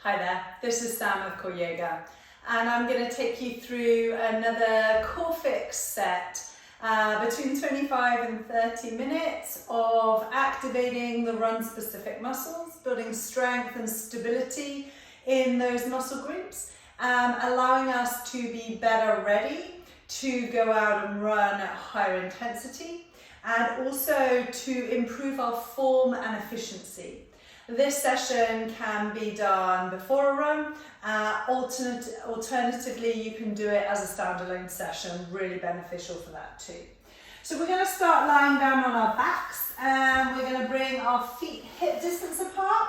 Hi there, this is Sam of Core Yoga, and I'm going to take you through another core fix set between 25 and 30 minutes of activating the run specific muscles, building strength and stability in those muscle groups, allowing us to be better ready to go out and run at higher intensity, and also to improve our form and efficiency. This session can be done before a run. Alternatively, you can do it as a standalone session, really beneficial for that too. So we're going to start lying down on our backs, and we're going to bring our feet hip distance apart,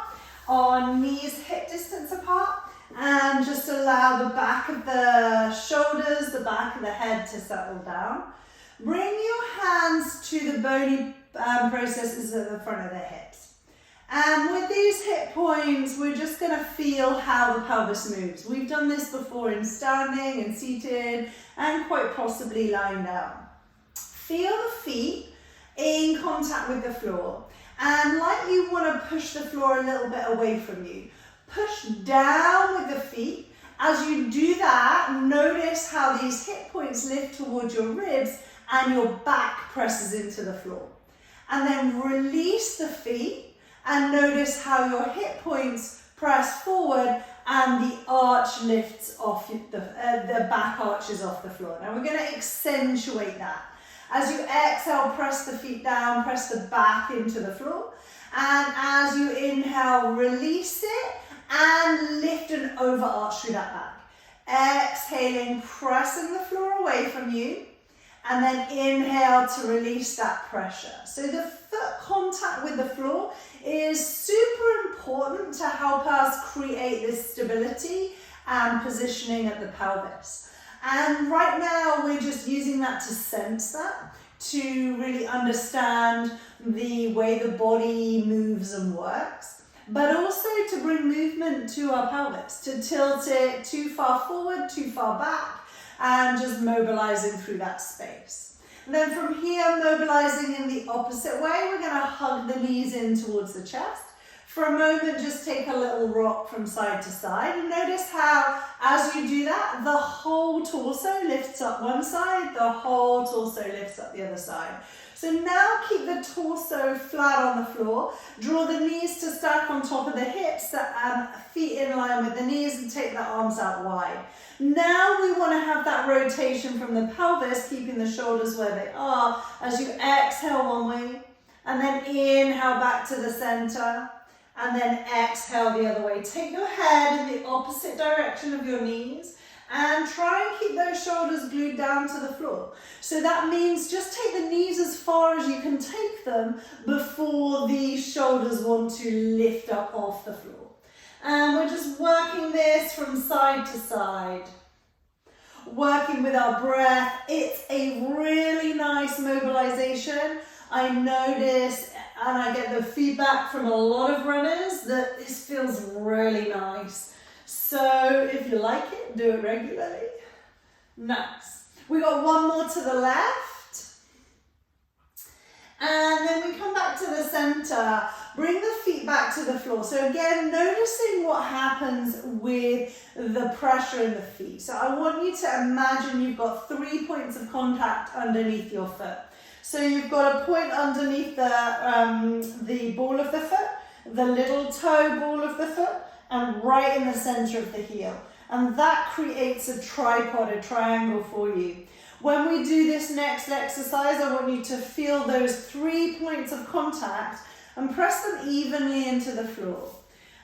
our knees hip distance apart, and just allow the back of the shoulders, the back of the head to settle down. Bring your hands to the bony processes at the front of the hips. And with these hip points, we're just going to feel how the pelvis moves. We've done this before in standing and seated and quite possibly lying down. Feel the feet in contact with the floor, and like you want to push the floor a little bit away from you. Push down with the feet. As you do that, notice how these hip points lift towards your ribs and your back presses into the floor. And then release the feet. And notice how your hip points press forward and the arch lifts off, the back arches off the floor. Now we're going to accentuate that. As you exhale, press the feet down, press the back into the floor. And as you inhale, release it and lift and overarch through that back. Exhaling, pressing the floor away from you. And then inhale to release that pressure. So the foot contact with the floor is super important to help us create this stability and positioning at the pelvis. And right now we're just using that to sense that, to really understand the way the body moves and works, but also to bring movement to our pelvis, to tilt it too far forward, too far back, and just mobilizing through that space. And then from here, mobilizing in the opposite way, we're going to hug the knees in towards the chest. For a moment, just take a little rock from side to side. And notice how, as you do that, the whole torso lifts up one side, the whole torso lifts up the other side. So now keep the torso flat on the floor. Draw the knees to stack on top of the hips, feet in line with the knees, and take the arms out wide. Now we want to have that rotation from the pelvis, keeping the shoulders where they are. As you exhale one way, and then inhale back to the center, and then exhale the other way. Take your head in the opposite direction of your knees, and try and keep those shoulders glued down to the floor. So that means just take the knees as far as you can take them before the shoulders want to lift up off the floor. And we're just working this from side to side. Working with our breath. It's a really nice mobilization. I notice, and I get the feedback from a lot of runners, that this feels really nice. So if you like it, do it regularly. Nice. We got one more to the left. And then we come back to the center. Bring the feet back to the floor. So again, noticing what happens with the pressure in the feet. So I want you to imagine you've got 3 points of contact underneath your foot. So you've got a point underneath the ball of the foot, the little toe ball of the foot, and right in the center of the heel. And that creates a tripod, a triangle for you. When we do this next exercise, I want you to feel those 3 points of contact and press them evenly into the floor.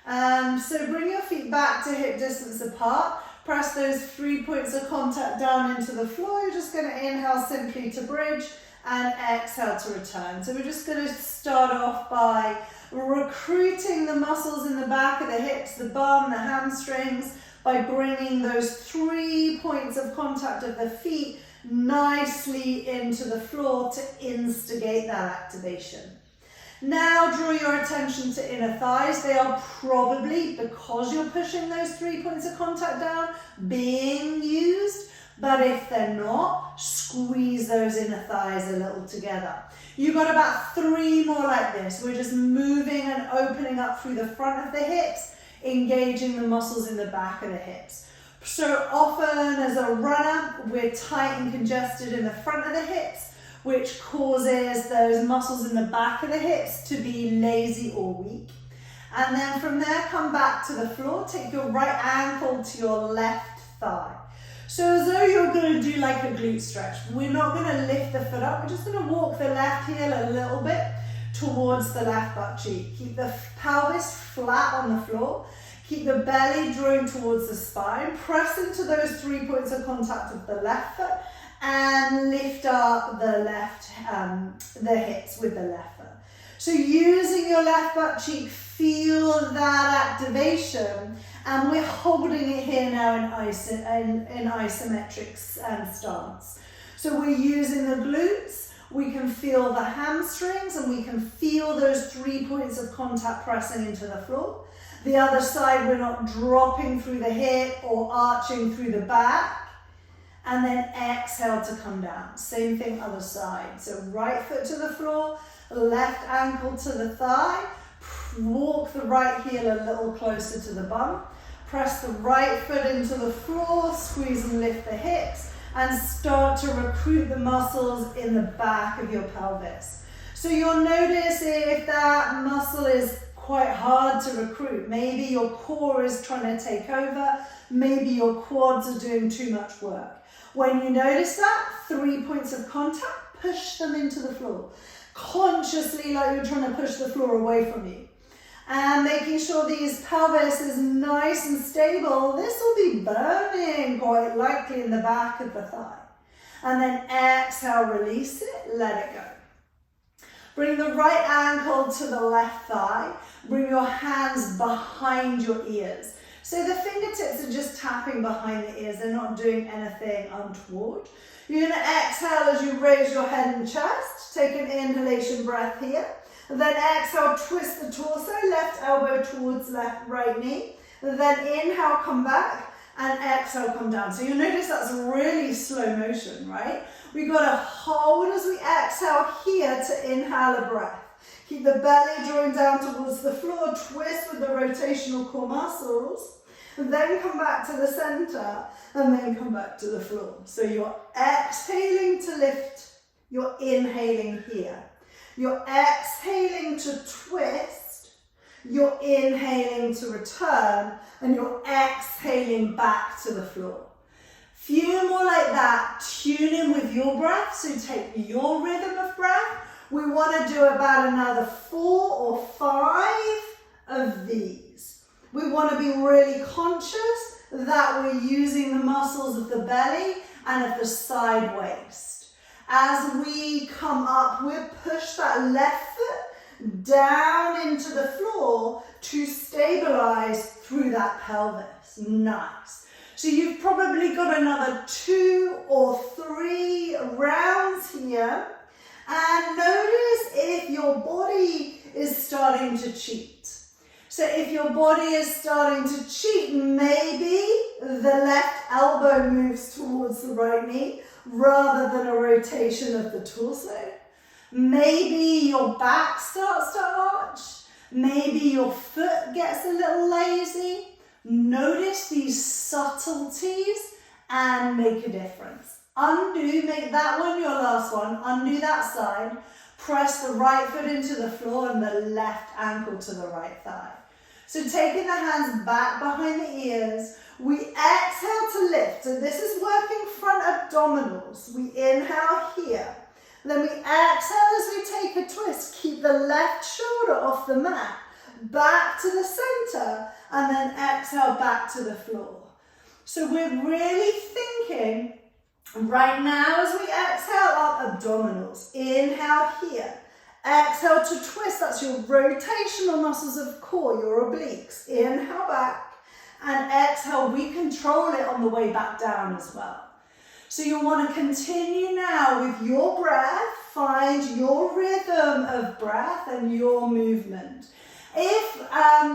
So bring your feet back to hip distance apart. Press those 3 points of contact down into the floor. You're just going to inhale simply to bridge and exhale to return. So we're just going to start off by recruiting the muscles in the back of the hips, the bum, the hamstrings, by bringing those 3 points of contact of the feet nicely into the floor to instigate that activation. Now draw your attention to inner thighs. They are probably, because you're pushing those 3 points of contact down, being used. But if they're not, squeeze those inner thighs a little together. You've got about 3 more like this. We're just moving and opening up through the front of the hips engaging the muscles in the back of the hips. So often as a runner, we're tight and congested in the front of the hips, which causes those muscles in the back of the hips to be lazy or weak. And then from there, come back to the floor, take your right ankle to your left thigh. So as though you're going to do like a glute stretch. We're not going to lift the foot up, we're just going to walk the left heel a little bit towards the left butt cheek. Keep the pelvis flat on the floor. Keep the belly drawing towards the spine. Press into those 3 points of contact of the left foot and lift up the hips with the left foot. So using your left butt cheek, feel that activation, and we're holding it here now in isometric stance. So we're using the glutes, we can feel the hamstrings, and we can feel those 3 points of contact pressing into the floor. The other side, we're not dropping through the hip or arching through the back. And then exhale to come down. Same thing, other side. So right foot to the floor, left ankle to the thigh. Walk the right heel a little closer to the bum. Press the right foot into the floor, squeeze and lift the hips, and start to recruit the muscles in the back of your pelvis. So you'll notice if that muscle is quite hard to recruit. Maybe your core is trying to take over. Maybe your quads are doing too much work. When you notice that, 3 points of contact, push them into the floor. Consciously, like you're trying to push the floor away from you. And making sure these pelvis is nice and stable. This will be burning quite likely in the back of the thigh. And then exhale, release it, let it go. Bring the right ankle to the left thigh. Bring your hands behind your ears. So the fingertips are just tapping behind the ears. They're not doing anything untoward. You're going to exhale as you raise your head and chest. Take an inhalation breath here. Then exhale, twist the torso, left elbow towards right knee. Then inhale, come back, and exhale, come down. So you'll notice that's really slow motion, right? We've got to hold as we exhale here to inhale a breath. Keep the belly drawing down towards the floor, twist with the rotational core muscles. Then come back to the center, and then come back to the floor. So you're exhaling to lift, you're inhaling here. You're exhaling to twist, you're inhaling to return, and you're exhaling back to the floor. Few more like that. Tune in with your breath, so take your rhythm of breath. We want to do about another 4 or 5 of these. We want to be really conscious that we're using the muscles of the belly and of the side waist. As we come up, we'll push that left foot down into the floor to stabilize through that pelvis. Nice. So you've probably got another 2 or 3 rounds here. And notice if your body is starting to cheat. So if your body is starting to cheat, maybe the left elbow moves towards the right knee rather than a rotation of the torso. Maybe your back starts to arch. Maybe your foot gets a little lazy. Notice these subtleties and make a difference. Undo, make that one your last one. Undo that side. Press the right foot into the floor and the left ankle to the right thigh. So taking the hands back behind the ears, we exhale to lift. So this is working front abdominals. We inhale here. Then we exhale as we take a twist. Keep the left shoulder off the mat. Back to the center. And then exhale back to the floor. So we're really thinking right now as we exhale up abdominals. Inhale here. Exhale to twist. That's your rotational muscles of core, your obliques. Inhale back. And exhale, we control it on the way back down as well. So you'll want to continue now with your breath. Find your rhythm of breath and your movement. If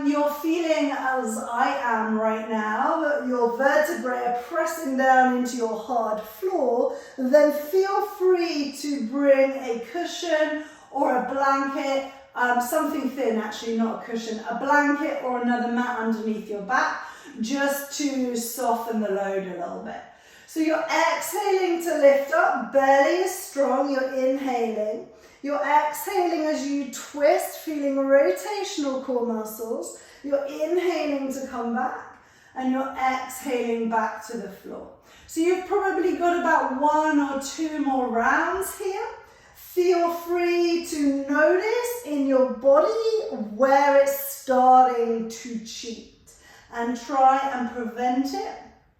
you're feeling, as I am right now, that your vertebrae are pressing down into your hard floor, then feel free to bring a cushion or a blanket something thin actually, not a cushion, a blanket or another mat underneath your back, just to soften the load a little bit. So you're exhaling to lift up, belly is strong, you're inhaling. You're exhaling as you twist, feeling rotational core muscles. You're inhaling to come back, and you're exhaling back to the floor. So you've probably got about 1 or 2 more rounds here. Feel free to notice in your body where it's starting to cheat, and try and prevent it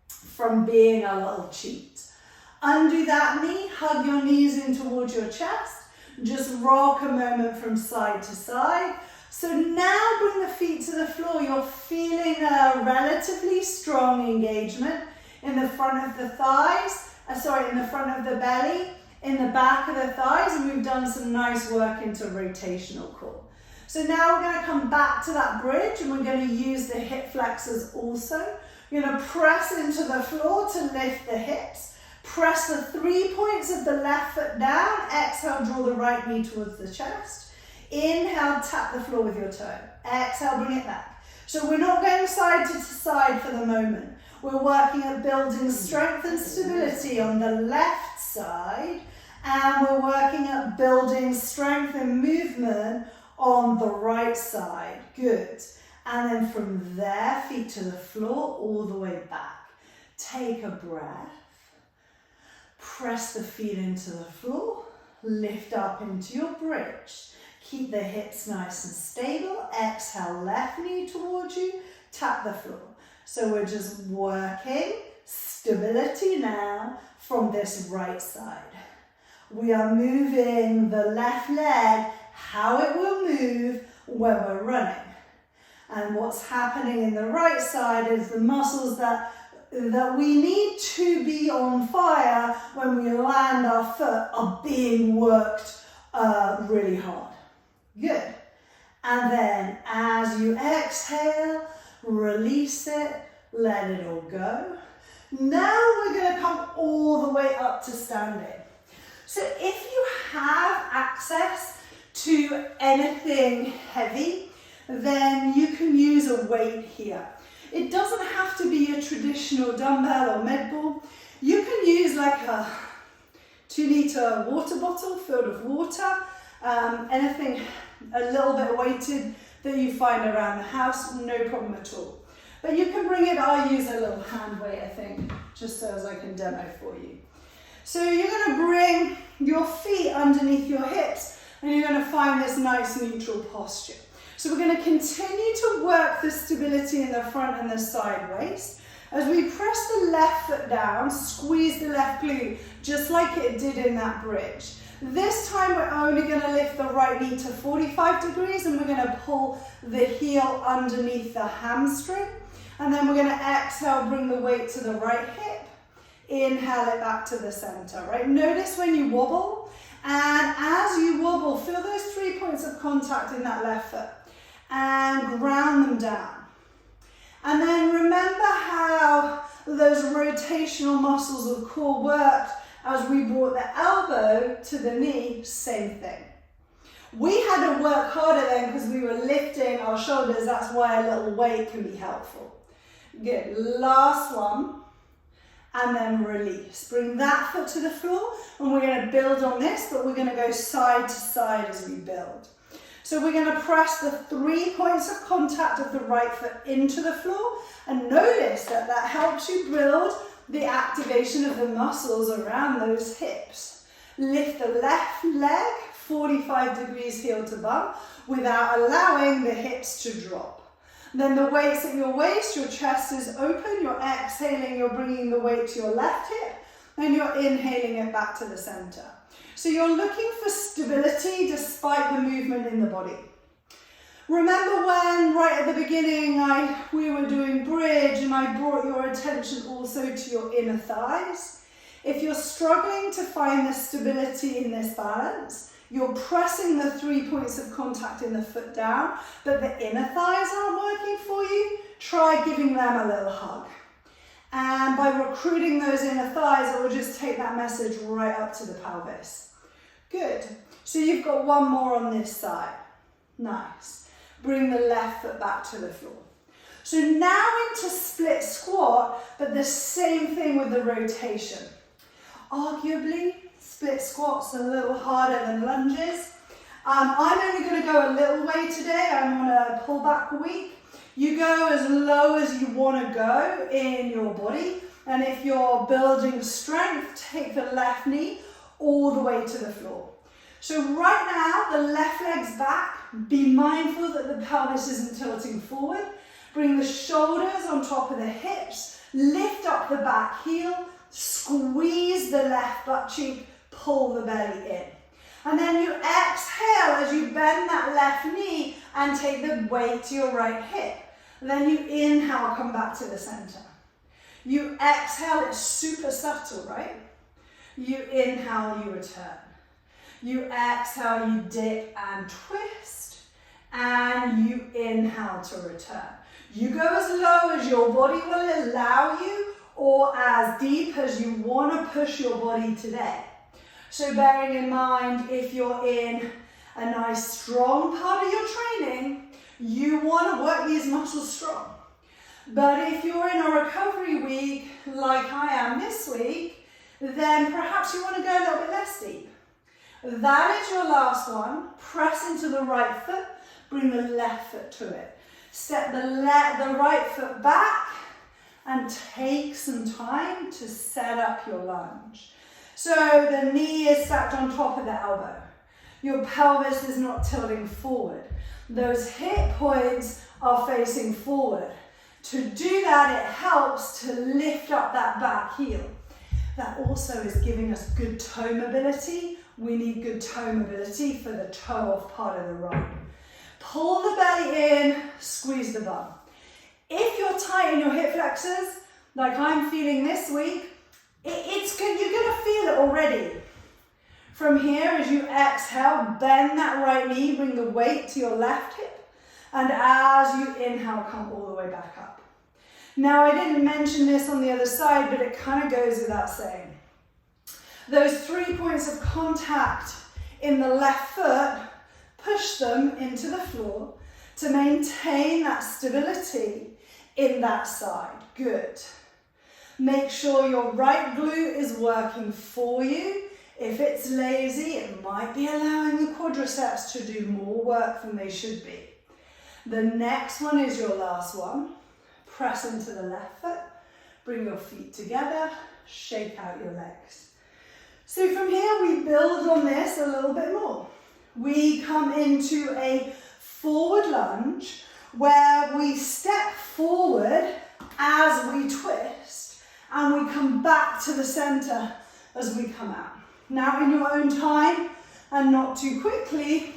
from being a little cheat. Undo that knee, hug your knees in towards your chest, just rock a moment from side to side. So now bring the feet to the floor. You're feeling a relatively strong engagement in the front of the thighs, in the front of the belly, in the back of the thighs, and we've done some nice work into rotational core. So now we're going to come back to that bridge, and we're going to use the hip flexors also. You're going to press into the floor to lift the hips. Press the 3 points of the left foot down. Exhale, draw the right knee towards the chest. Inhale, tap the floor with your toe. Exhale, bring it back. So we're not going side to side for the moment. We're working at building strength and stability on the left side, and we're working at building strength and movement on the right side. Good. And then from there, feet to the floor, all the way back. Take a breath. Press the feet into the floor. Lift up into your bridge. Keep the hips nice and stable. Exhale, left knee towards you. Tap the floor. So we're just working stability now from this right side. We are moving the left leg, how it will move when we're running. And what's happening in the right side is the muscles that we need to be on fire when we land our foot are being worked really hard. Good. And then as you exhale, release it, let it all go. Now we're going to come all the way up to standing. So if you have access to anything heavy, then you can use a weight here. It doesn't have to be a traditional dumbbell or med ball. You can use like a 2-litre water bottle filled with water, anything a little bit weighted that you find around the house, no problem at all. But you can bring it, I'll use a little hand weight, I think, just so as I can demo for you. So you're going to bring your feet underneath your hips, and you're going to find this nice neutral posture. So we're going to continue to work the stability in the front and the side waist. As we press the left foot down, squeeze the left glute, just like it did in that bridge. This time we're only going to lift the right knee to 45 degrees, and we're going to pull the heel underneath the hamstring. And then we're going to exhale, bring the weight to the right hip. Inhale it back to the center, right? Notice when you wobble, and as you wobble, feel those 3 points of contact in that left foot and ground them down. And then remember how those rotational muscles of core worked as we brought the elbow to the knee, same thing. We had to work harder then because we were lifting our shoulders. That's why a little weight can be helpful. Good, last one. And then release. Bring that foot to the floor, and we're going to build on this, but we're going to go side to side as we build. So we're going to press the 3 points of contact of the right foot into the floor, and notice that that helps you build the activation of the muscles around those hips. Lift the left leg 45 degrees heel to bum without allowing the hips to drop. Then the weight's at your waist, your chest is open, you're exhaling, you're bringing the weight to your left hip, and you're inhaling it back to the center. So you're looking for stability despite the movement in the body. Remember when, right at the beginning, we were doing bridge and I brought your attention also to your inner thighs? If you're struggling to find the stability in this balance, you're pressing the 3 points of contact in the foot down, but the inner thighs aren't working for you, try giving them a little hug. And by recruiting those inner thighs, it will just take that message right up to the pelvis. Good. So you've got one more on this side. Nice. Bring the left foot back to the floor. So now into split squat, but the same thing with the rotation. Arguably, split squats are a little harder than lunges. I'm only going to go a little way today. I'm on a pull back week. You go as low as you want to go in your body. And if you're building strength, take the left knee all the way to the floor. So right now, the left leg's back. Be mindful that the pelvis isn't tilting forward. Bring the shoulders on top of the hips. Lift up the back heel. Squeeze the left butt cheek. Pull the belly in. And then you exhale as you bend that left knee and take the weight to your right hip. And then you inhale, come back to the center. You exhale, it's super subtle, right? You inhale, you return. You exhale, you dip and twist. And you inhale to return. You go as low as your body will allow you or as deep as you want to push your body today. So bearing in mind, if you're in a nice strong part of your training, you want to work these muscles strong. But if you're in a recovery week, like I am this week, then perhaps you want to go a little bit less deep. That is your last one. Press into the right foot, bring the left foot to it. Step the right foot back and take some time to set up your lunge. So the knee is stacked on top of the elbow. Your pelvis is not tilting forward. Those hip points are facing forward. To do that, it helps to lift up that back heel. That also is giving us good toe mobility. We need good toe mobility for the toe off part of the run. Pull the belly in, squeeze the bum. If you're tight in your hip flexors, like I'm feeling this week, you're going to feel it already. From here, as you exhale, bend that right knee, bring the weight to your left hip, and as you inhale, come all the way back up. Now, I didn't mention this on the other side, but it kind of goes without saying. Those 3 points of contact in the left foot, push them into the floor to maintain that stability in that side. Good. Make sure your right glute is working for you. If it's lazy, it might be allowing the quadriceps to do more work than they should be. The next one is your last one. Press into the left foot, bring your feet together, shake out your legs. So from here, we build on this a little bit more. We come into a forward lunge where we step forward as we twist and we come back to the center as we come out. Now in your own time and not too quickly,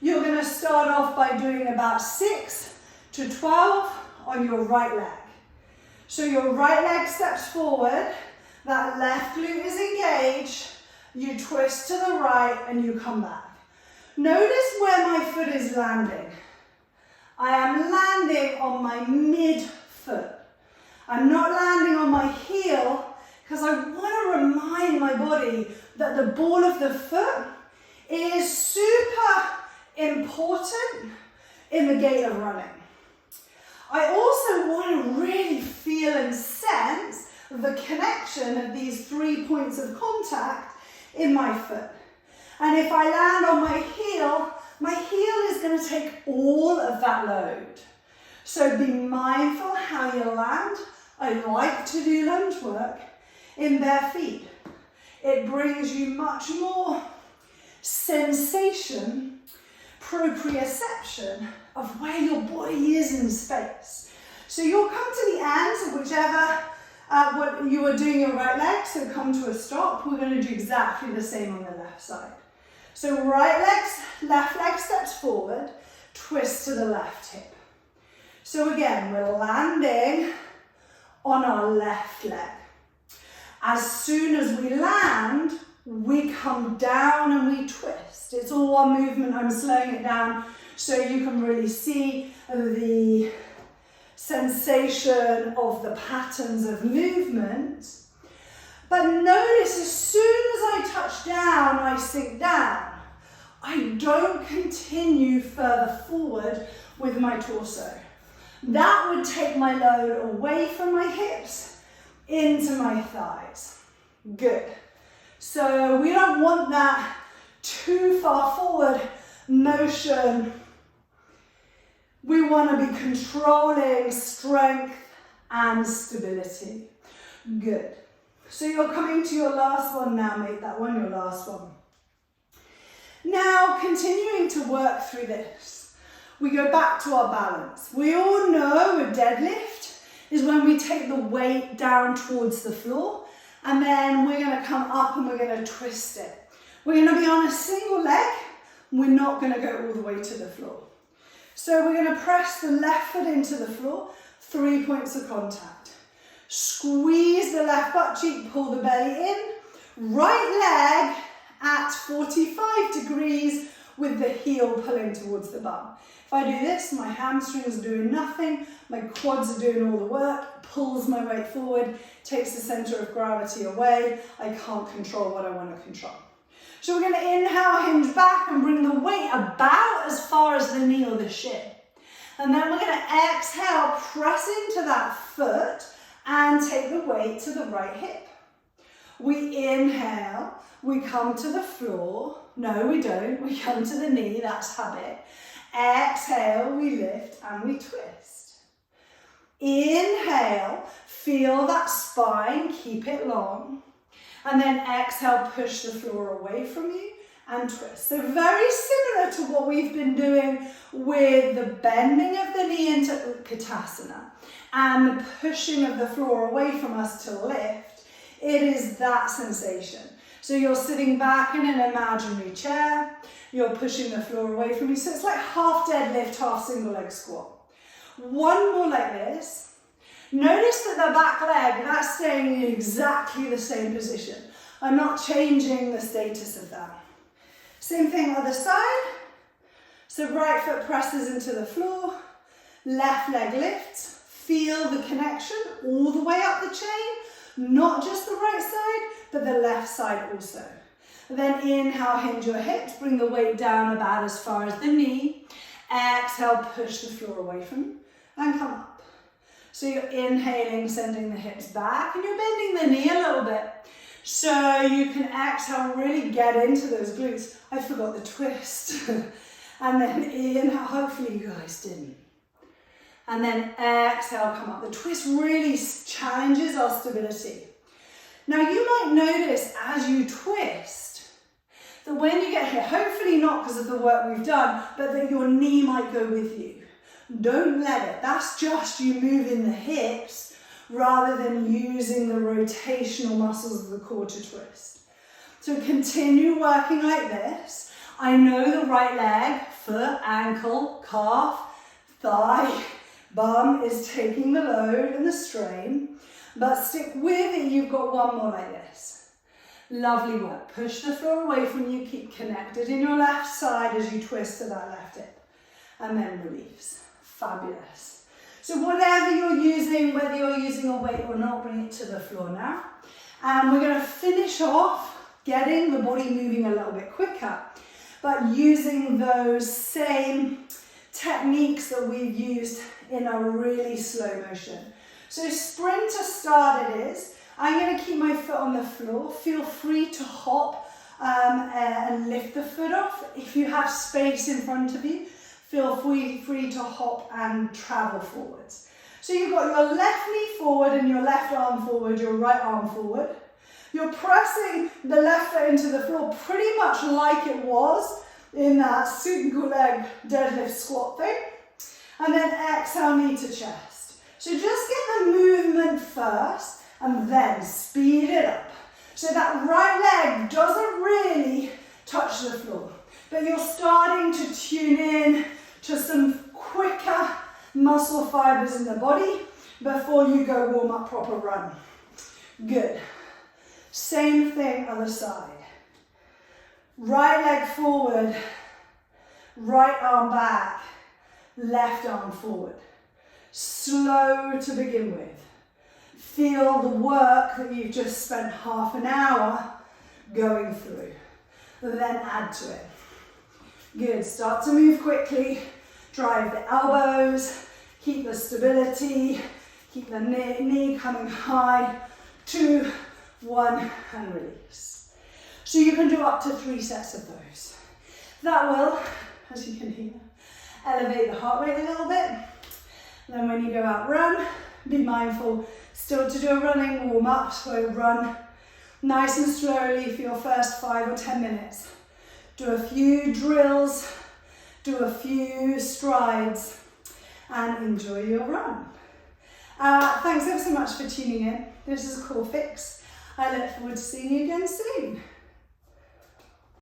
you're going to start off by doing about 6 to 12 on your right leg. So your right leg steps forward, that left glute is engaged, you twist to the right and you come back. Notice where my foot is landing. I am landing on my mid foot. I'm not landing on my heel because I want to remind my body that the ball of the foot is super important in the gait of running. I also want to really feel and sense the connection of these 3 points of contact in my foot. And if I land on my heel is going to take all of that load. So be mindful how you land. I like to do lunge work in bare feet. It brings you much more sensation, proprioception of where your body is in space. So you'll come to the ends of whichever what you are doing your right leg, so come to a stop. We're going to do exactly the same on the left side. So left leg steps forward, twist to the left hip. So again, we're landing on our left leg. As soon as we land, we come down and we twist. It's all one movement. I'm slowing it down so you can really see the sensation of the patterns of movement. But notice as soon as I touch down, I sink down. I don't continue further forward with my torso. That would take my load away from my hips into my thighs. Good. So we don't want that too far forward motion. We want to be controlling strength and stability. Good. So you're coming to your last one now, make that one your last one. Now, continuing to work through this, we go back to our balance. We all know a deadlift is when we take the weight down towards the floor, and then we're going to come up and we're going to twist it. We're going to be on a single leg. We're not going to go all the way to the floor. So we're going to press the left foot into the floor, 3 points of contact. Squeeze the left butt cheek, pull the belly in. Right leg at 45 degrees with the heel pulling towards the bum. If I do this, my hamstrings are doing nothing, my quads are doing all the work, pulls my weight forward, takes the center of gravity away. I can't control what I want to control. So we're going to inhale, hinge back and bring the weight about as far as the knee or the shin. And then we're going to exhale, press into that foot and take the weight to the right hip. We inhale, we come to the floor. No, we don't. We come to the knee, that's habit. Exhale, we lift and we twist. Inhale, feel that spine, keep it long. And then exhale, push the floor away from you and twist. So very similar to what we've been doing with the bending of the knee into Utkatasana and the pushing of the floor away from us to lift. It is that sensation. So you're sitting back in an imaginary chair, you're pushing the floor away from you. So it's like half deadlift, half single leg squat. One more like this. Notice that the back leg, that's staying in exactly the same position. I'm not changing the status of that. Same thing other side. So right foot presses into the floor, left leg lifts. Feel the connection all the way up the chain, not just the right side, but the left side also. Then inhale, hinge your hips, bring the weight down about as far as the knee. Exhale, push the floor away from you and come up. So you're inhaling, sending the hips back, and you're bending the knee a little bit. So you can exhale, really get into those glutes. I forgot the twist. And then inhale, hopefully you guys didn't. And then exhale, come up. The twist really challenges our stability. Now you might notice as you twist, that when you get here, hopefully not because of the work we've done, but that your knee might go with you. Don't let it. That's just you moving the hips rather than using the rotational muscles of the core to twist. So continue working like this. I know the right leg, foot, ankle, calf, thigh, bum is taking the load and the strain, but stick with it. You've got one more like this. Lovely work. Push the floor away from you. Keep connected in your left side as you twist to that left hip. And then release. Fabulous. So whatever you're using, whether you're using a weight or not, bring it to the floor now. And we're going to finish off getting the body moving a little bit quicker, but using those same techniques that we've used in a really slow motion. So sprint to start it is. I'm going to keep my foot on the floor. Feel free to hop and lift the foot off. If you have space in front of you, feel free to hop and travel forwards. So you've got your left knee forward and your left arm forward, your right arm forward. You're pressing the left foot into the floor pretty much like it was in that single leg deadlift squat thing. And then exhale, knee to chest. So just get the movement first and then speed it up. So that right leg doesn't really touch the floor, but you're starting to tune in to some quicker muscle fibers in the body before you go warm up proper run. Good. Same thing other side. Right leg forward, right arm back, left arm forward. Slow to begin with. Feel the work that you've just spent half an hour going through. Then add to it. Good, start to move quickly. Drive the elbows, keep the stability, keep the knee coming high. 2, 1, and release. So you can do up to 3 sets of those. That will, as you can hear, elevate the heart rate a little bit. And then when you go out run, be mindful still to do a running warm up, so run nice and slowly for your first 5 or 10 minutes. Do a few drills, do a few strides, and enjoy your run. Thanks ever so much for tuning in. This is Core Fix. I look forward to seeing you again soon.